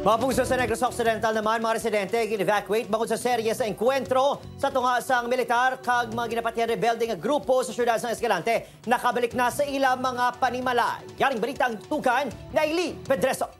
Mapuso sa Negros Occidental naman, mga residente gin-evacuate bangod sa serye sa enkwentro sa tungasang militar kag mga ginapatihan rebelde nga grupo sa syudad ng Escalante. Nakabalik na sa ilang mga panimala. Yaring balita ang tukan na Eli Pedreso.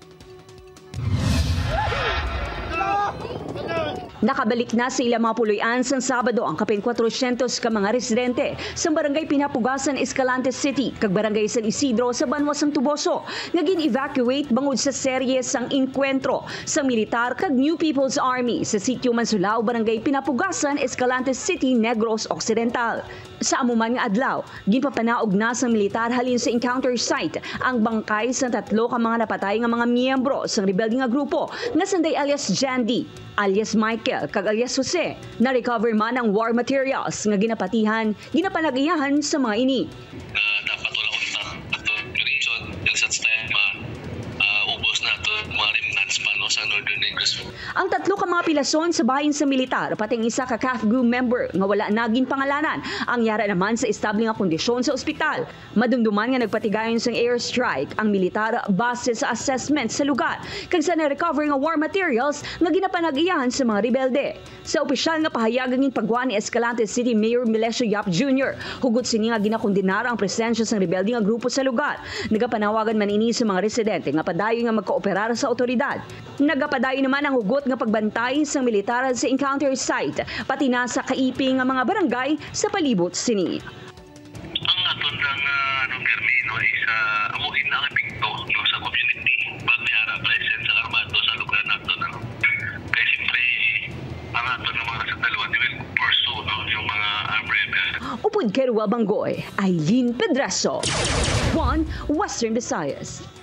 Nakabalik na sa ilang mga puloy-an sa Sabado ang kapin 400 ka mga residente sa barangay Pinapugasan, Escalante City, kag barangay San Isidro sa Banwas Tuboso, nga gin-evacuate bangod sa serye sang enkwentro sa militar kag New People's Army sa sitio Mansulao, barangay Pinapugasan, Escalante City, Negros Occidental. Sa amuman nga adlaw, ginpapanaog na sa militar halin sa encounter site ang bangkay sa 3 ka mga napatay nga mga miyembro sa rebelde nga grupo nga sanday alias Jandy, alias Michael, kag alias Jose. Na-recover man ang war materials nga ginapatihan, ginapanag-iyahan sa mga ini. Dapat wala unta ato operation sa sistema ubos na to mga remnants pa no sa Northern Negros. Ang 3 ka mga pilason sa bahin sa militar pati ang isa ka CAFGU member nga wala naging pangalanan ang yara naman sa estable nga kondisyon sa ospital. Madumduman nga nagpatigayon sa airstrike ang militar base sa assessment sa lugar kag sa na-recover nga war materials nga ginapanag-iyahan sa mga rebelde. Sa opisyal nga pahayagan ng pagwa ni Escalante City Mayor Melesio Yap Jr., hugot sini nga ginakondenar ang presensya sa rebelde nga grupo sa lugar. Nagapanawagan man ini sa mga residente nga padayon nga magkooperar sa otoridad. Nagapadayon naman ang hugot nga pagbantay sa militar sa encounter site pati na sa kaiping nga mga barangay sa palibot sini. Ang aton ng termino is amuhin na ang epekto no sa community pag may ara present sa armado sa lugar naton ano. Kaya siyempre ang aton ng mga dalawa will pursue no yung mga armed rebels. Upod kay Ruel Bangoy, Eileen Pedreso, One Western Visayas.